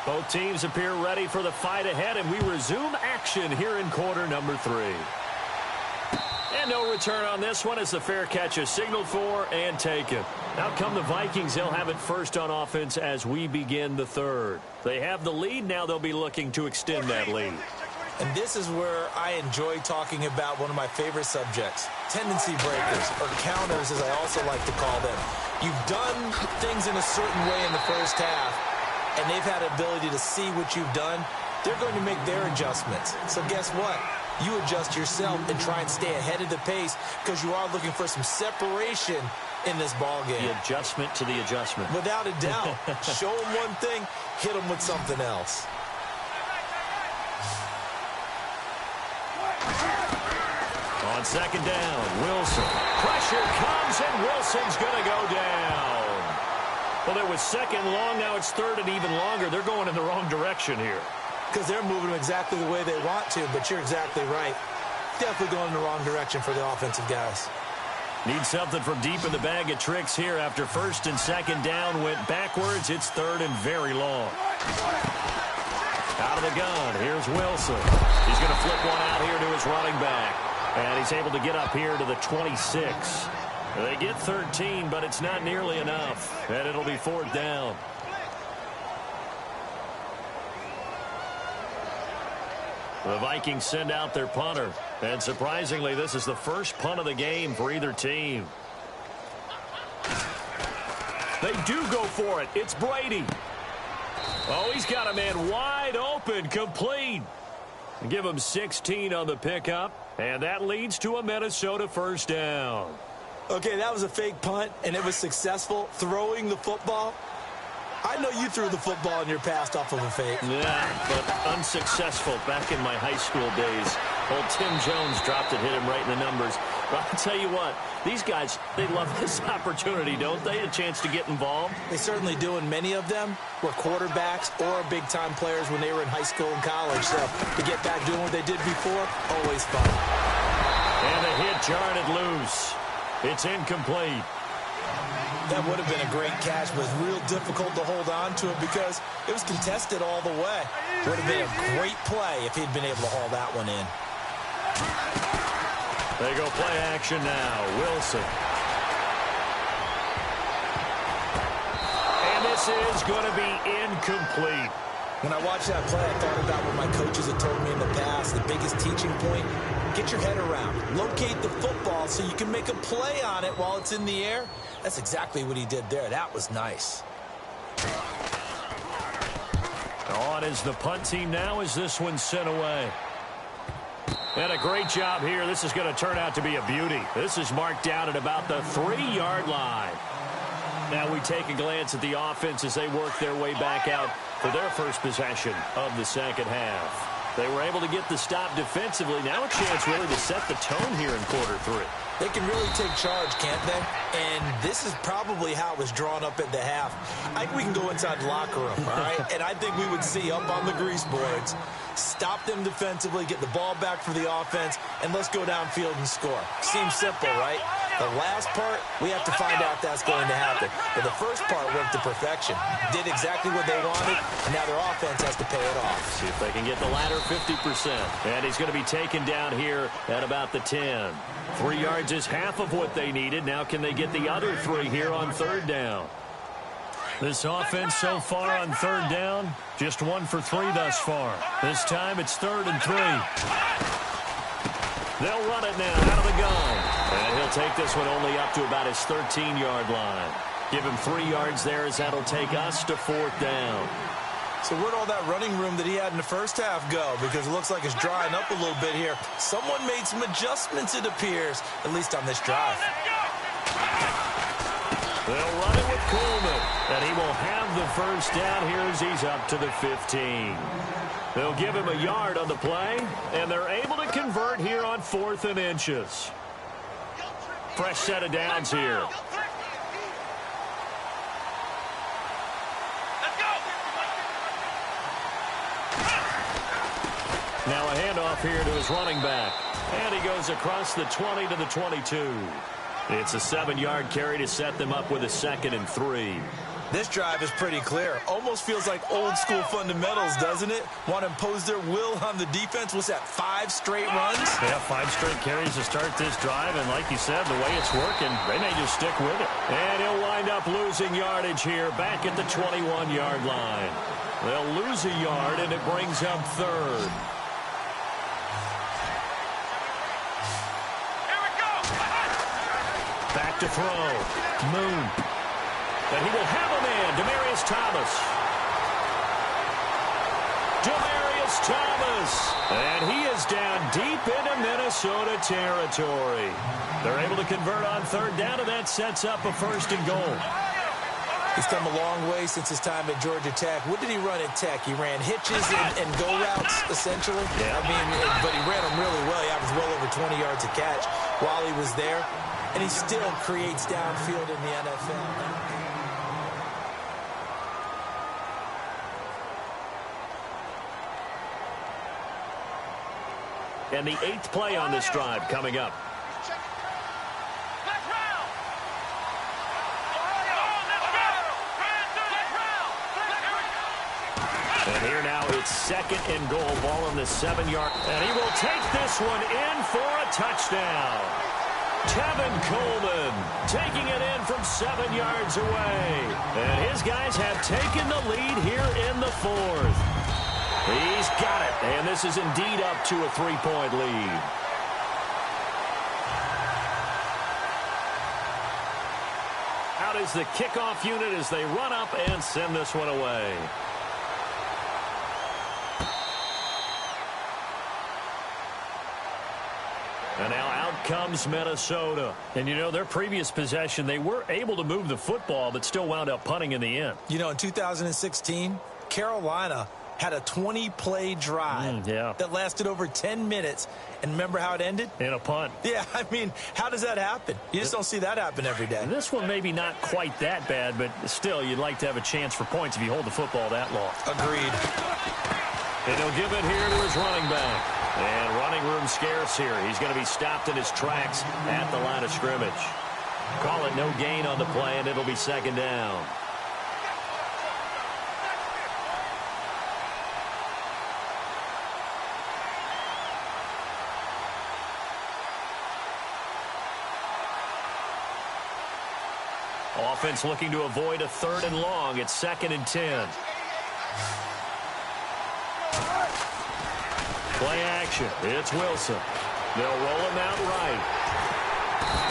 Both teams appear ready for the fight ahead, and we resume action here in quarter number 3. And no return on this one as the fair catch is signaled for and taken. Out come the Vikings. They'll have it first on offense as we begin the third. They have the lead. Now they'll be looking to extend that lead. And this is where I enjoy talking about one of my favorite subjects, tendency breakers, or counters as I also like to call them. You've done things in a certain way in the first half, and they've had the ability to see what you've done. They're going to make their adjustments. So guess what? You adjust yourself and try and stay ahead of the pace because you are looking for some separation in this ball game. The adjustment to the adjustment. Without a doubt. Show them one thing, hit them with something else. On second down, Wilson. Pressure comes, and Wilson's going to go down. Well, it was second long. Now it's third and even longer. They're going in the wrong direction here. Because they're moving exactly the way they want to, but you're exactly right. Definitely going in the wrong direction for the offensive guys. Need something from deep in the bag of tricks here. After first and second down went backwards, it's third and very long. Out of the gun, here's Wilson. He's going to flip one out here to his running back. And he's able to get up here to the 26. They get 13, but it's not nearly enough. And it'll be fourth down. The Vikings send out their punter. And surprisingly, this is the first punt of the game for either team. They do go for it. It's Brady. Oh, he's got a man wide open, complete. Give him 16 on the pickup. And that leads to a Minnesota first down. Okay, that was a fake punt, and it was successful. Throwing the football. I know you threw the football in your past off of a fake. Yeah, but unsuccessful back in my high school days. Old Tim Jones dropped it, hit him right in the numbers. But I'll tell you what, these guys, they love this opportunity, don't they? A chance to get involved. They certainly do, and many of them were quarterbacks or big-time players when they were in high school and college. So to get back doing what they did before, always fun. And the hit jarred it loose. It's incomplete. That would have been a great catch, but it was real difficult to hold on to it because it was contested all the way. Would have been a great play if he'd been able to haul that one in. They go play action now. Wilson. And this is going to be incomplete. When I watched that play, I thought about what my coaches had told me in the past. The biggest teaching point, get your head around. Locate the football so you can make a play on it while it's in the air. That's exactly what he did there. That was nice. On is the punt team now as this one's sent away. And a great job here. This is going to turn out to be a beauty. This is marked down at about the 3-yard line. Now we take a glance at the offense as they work their way back out for their first possession of the second half. They were able to get the stop defensively. Now a chance really to set the tone here in quarter 3. They can really take charge, can't they? And this is probably how it was drawn up at the half. I think we can go inside the locker room, all right? And I think we would see up on the grease boards, stop them defensively, get the ball back for the offense, and let's go downfield and score. Seems simple, right? The last part, we have to find out that's going to happen. But the first part worked to perfection. Did exactly what they wanted, and now their offense has to pay it off. See if they can get the latter 50%. And he's going to be taken down here at about the 10. 3 yards is half of what they needed. Now can they get the other 3 here on third down? This offense so far on third down, just 1 for 3 thus far. This time it's 3rd and 3. They'll run it now out of the gun. And he'll take this one only up to about his 13-yard line. Give him 3 yards there as that'll take us to 4th down. So where'd all that running room that he had in the first half go? Because it looks like it's drying up a little bit here. Someone made some adjustments, it appears, at least on this drive. They'll run it with Coleman. And he will have the first down here as he's up to the 15. They'll give him a yard on the play, and they're able to convert here on 4th and inches. Fresh set of downs here. Now a handoff here to his running back. And he goes across the 20 to the 22. It's a 7-yard carry to set them up with a 2nd and 3. This drive is pretty clear. Almost feels like old-school fundamentals, doesn't it? Want to impose their will on the defense. What's that, 5 straight runs? Yeah, 5 straight carries to start this drive, and like you said, the way it's working, they may just stick with it. And he'll wind up losing yardage here back at the 21-yard line. They'll lose a yard, and it brings up 3rd. Back to throw. Moon. And he will have a man, Demaryius Thomas. Demaryius Thomas. And he is down deep into Minnesota territory. They're able to convert on 3rd down, and that sets up a 1st and goal. He's come a long way since his time at Georgia Tech. What did he run at Tech? He ran hitches and go routes, essentially. Yeah. I mean, but he ran them really well. He averaged well over 20 yards a catch while he was there. And he still creates downfield in the NFL. And the 8th play on this drive coming up. And here now it's 2nd and goal. Ball on the 7-yard. And he will take this one in for a touchdown. Tevin Coleman taking it in from 7 yards away. And his guys have taken the lead here in the 4th. He's got it, and this is indeed up to a 3-point lead. Out is the kickoff unit as they run up and send this one away. And now out comes Minnesota. And, you know, their previous possession, they were able to move the football, but still wound up punting in the end. You know, in 2016, Carolina had a 20-play drive that lasted over 10 minutes. And remember how it ended? In a punt. Yeah, I mean, how does that happen? You just don't see that happen every day. This one maybe not quite that bad, but still, you'd like to have a chance for points if you hold the football that long. Agreed. And he'll give it here to his running back. And running room scarce here. He's going to be stopped in his tracks at the line of scrimmage. Call it no gain on the play, and it'll be 2nd down. Offense looking to avoid a 3rd and long. It's 2nd and 10. Play action. It's Wilson. They'll roll him out right.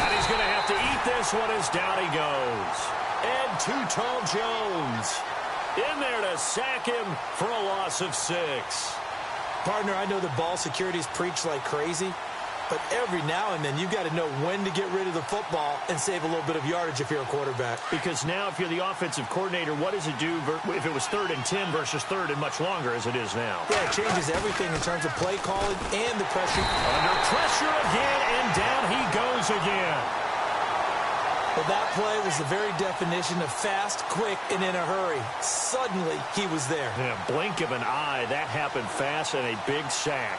And he's going to have to eat this one as down he goes. And Too Tall Jones in there to sack him for a loss of 6. Partner, I know the ball security is preached like crazy, but every now and then you've got to know when to get rid of the football and save a little bit of yardage if you're a quarterback. Because now if you're the offensive coordinator, what does it do if it was 3rd and 10 versus 3rd and much longer as it is now? Yeah, it changes everything in terms of play calling and the pressure. Under pressure again, and down he goes again. Well, that play was the very definition of fast, quick, and in a hurry. Suddenly, he was there. In a blink of an eye, that happened fast and a big sack.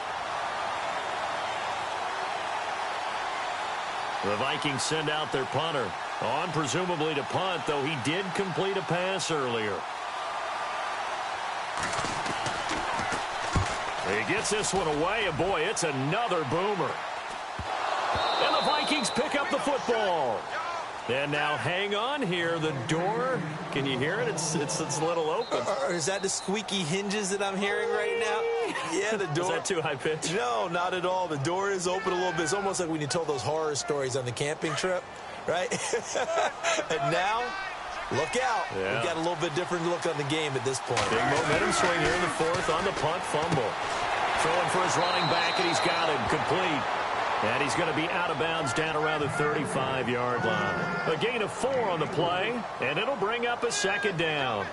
The Vikings send out their punter. On presumably to punt, though he did complete a pass earlier. He gets this one away, and boy, it's another boomer. And the Vikings pick up the football. And now hang on here. The door, can you hear it? It's a little open. Is that the squeaky hinges that I'm hearing right now? Yeah, the door. Is that too high pitch? No, not at all. The door is open a little bit. It's almost like when you told those horror stories on the camping trip, right? And now, look out. Yeah. We've got a little bit different look on the game at this point. Big momentum swing here in the 4th on the punt fumble. Throwing for his running back, and he's got him complete. And he's going to be out of bounds down around the 35-yard line. A gain of 4 on the play, and it'll bring up a 2nd down.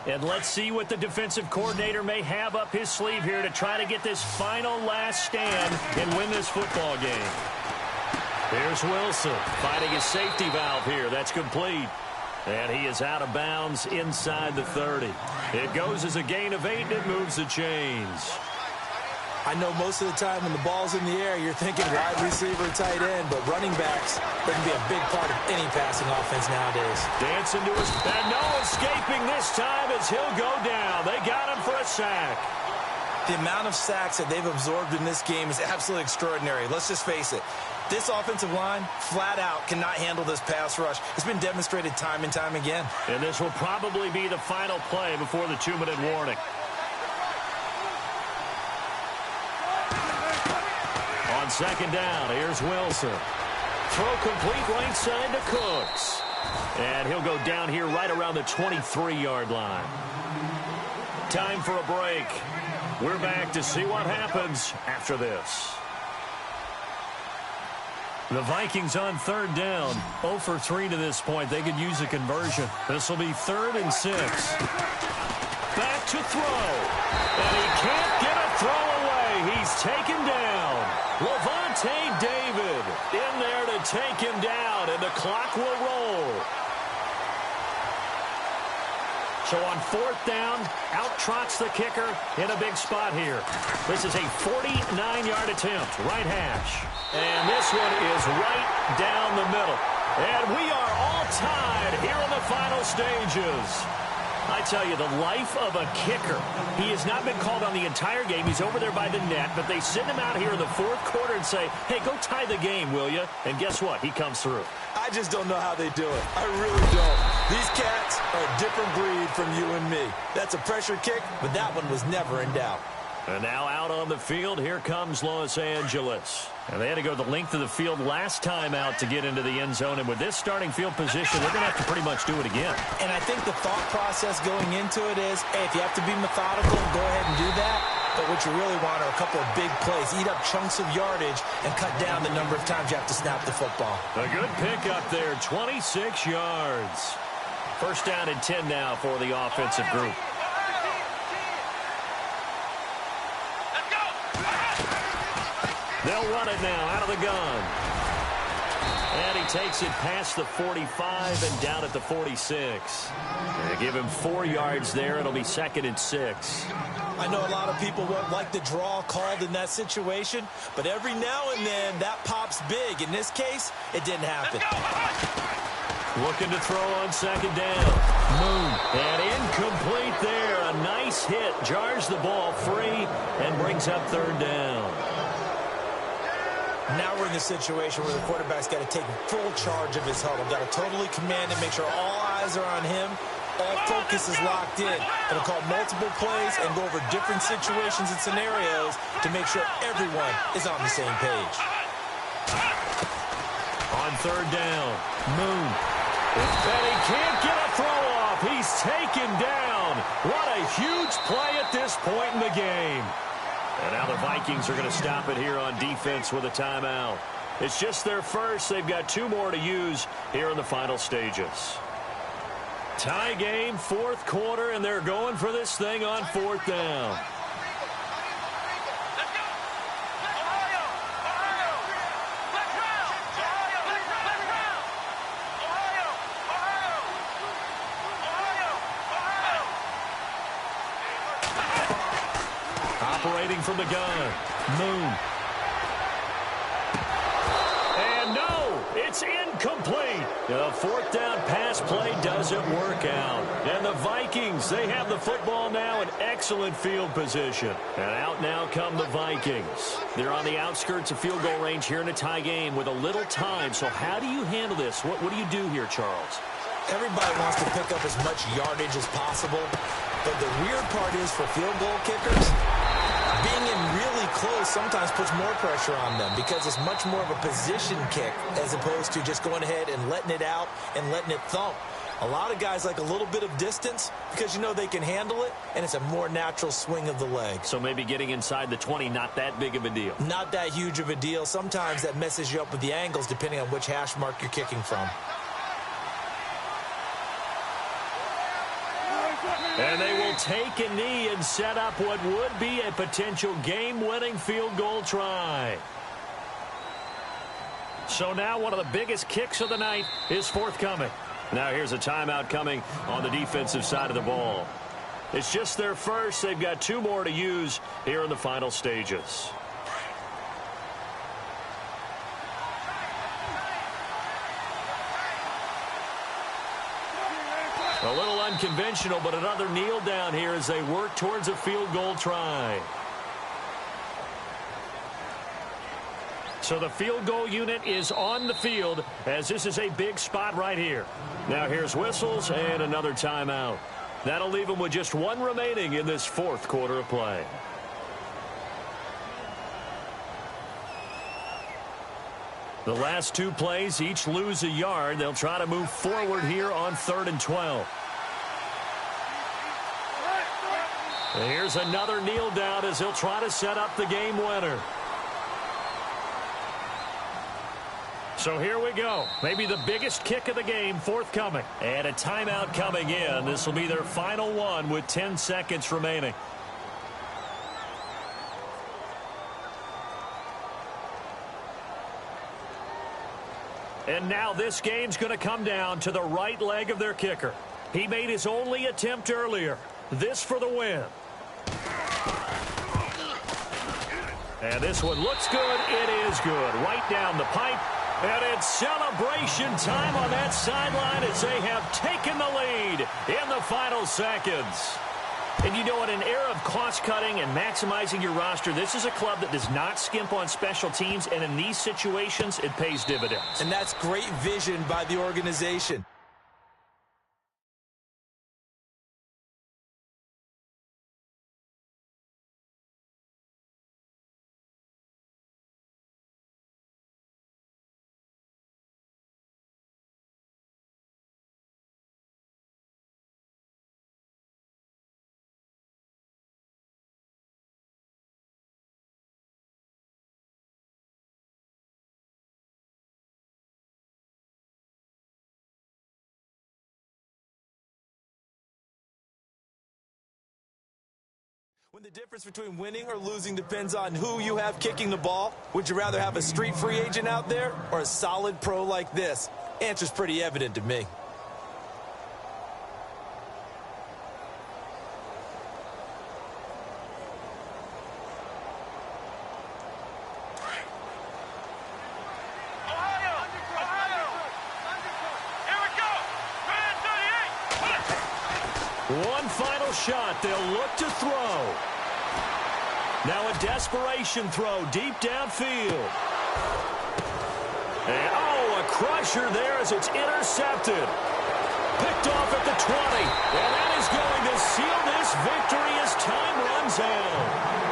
And let's see what the defensive coordinator may have up his sleeve here to try to get this final last stand and win this football game. Here's Wilson finding his safety valve here. That's complete. And he is out of bounds inside the 30. It goes as a gain of 8, and it moves the chains. I know most of the time when the ball's in the air, you're thinking wide receiver, tight end, but running backs, they can be a big part of any passing offense nowadays. Dancing to his, and no escaping this time as he'll go down. They got him for a sack. The amount of sacks that they've absorbed in this game is absolutely extraordinary. Let's just face it. This offensive line, flat out, cannot handle this pass rush. It's been demonstrated time and time again. And this will probably be the final play before the 2-minute warning. On second down, here's Wilson. Throw complete right side to Cooks. And he'll go down here right around the 23-yard line. Time for a break. We're back to see what happens after this. The Vikings on third down. 0 for 3 to this point. They could use a conversion. This will be 3rd and 6. Back to throw. And he can't get a throw away. He's taken down. Levante David in there to take him down, and the clock will roll. So on 4th down, out trots the kicker in a big spot here. This is a 49-yard attempt, right hash. And this one is right down the middle. And we are all tied here in the final stages. I tell you, the life of a kicker. He has not been called on the entire game. He's over there by the net, but they send him out here in the 4th quarter and say, hey, go tie the game, will you? And guess what? He comes through. I just don't know how they do it. I really don't. These cats are a different breed from you and me. That's a pressure kick, but that one was never in doubt. And now out on the field, here comes Los Angeles. And they had to go the length of the field last time out to get into the end zone. And with this starting field position, they're going to have to pretty much do it again. And I think the thought process going into it is, hey, if you have to be methodical, go ahead and do that. But what you really want are a couple of big plays. Eat up chunks of yardage and cut down the number of times you have to snap the football. A good pickup there, 26 yards. 1st down and 10 now for the offensive group. They'll run it now out of the gun. And he takes it past the 45 and down at the 46. They give him 4 yards there. It'll be 2nd and 6. I know a lot of people won't like the draw called in that situation, but every now and then that pops big. In this case, it didn't happen. Looking to throw on 2nd down. Moon. And incomplete there. A nice hit. Jars the ball free and brings up 3rd down. Now we're in the situation where the quarterback's got to take full charge of his huddle. Got to totally command and make sure all eyes are on him. All focus is locked in. Going to call multiple plays and go over different situations and scenarios to make sure everyone is on the same page. On 3rd down, Moon. And he can't get a throw off. He's taken down. What a huge play at this point in the game. And now the Vikings are going to stop it here on defense with a timeout. It's just their first. They've got 2 more to use here in the final stages. Tie game, 4th quarter, and they're going for this thing on 4th down. Operating from the gun, Moon. And no, it's incomplete. The 4th down pass play doesn't work out. And the Vikings, they have the football now in excellent field position. And out now come the Vikings. They're on the outskirts of field goal range here in a tie game with a little time. So how do you handle this? What do you do here, Charles? Everybody wants to pick up as much yardage as possible. But the weird part is for field goal kickers, being in really close sometimes puts more pressure on them because it's much more of a position kick as opposed to just going ahead and letting it out and letting it thump. A lot of guys like a little bit of distance because you know they can handle it, and it's a more natural swing of the leg. So maybe getting inside the 20, not that big of a deal. Not that huge of a deal. Sometimes that messes you up with the angles depending on which hash mark you're kicking from. And they will take a knee and set up what would be a potential game-winning field goal try. So now one of the biggest kicks of the night is forthcoming. Now here's a timeout coming on the defensive side of the ball. It's just their first. They've got 2 more to use here in the final stages. A little unconventional, but another kneel down here as they work towards a field goal try. So the field goal unit is on the field as this is a big spot right here. Now here's whistles and another timeout. That'll leave them with just 1 remaining in this 4th quarter of play. The last 2 plays each lose a yard. They'll try to move forward here on 3rd and 12. And here's another kneel down as he'll try to set up the game winner. So here we go. Maybe the biggest kick of the game forthcoming. And a timeout coming in. This will be their final one with 10 seconds remaining. And now this game's going to come down to the right leg of their kicker. He made his only attempt earlier. This for the win. And this one looks good. It is good. Right down the pipe. And it's celebration time on that sideline as they have taken the lead in the final seconds. And you know, in an era of cost-cutting and maximizing your roster, this is a club that does not skimp on special teams, and in these situations, it pays dividends. And that's great vision by the organization. When the difference between winning or losing depends on who you have kicking the ball, would you rather have a street free agent out there or a solid pro like this? Answer's pretty evident to me. One final shot. They'll look to throw. Now a desperation throw deep downfield. And, oh, a crusher there as it's intercepted. Picked off at the 20. And that is going to seal this victory as time runs out.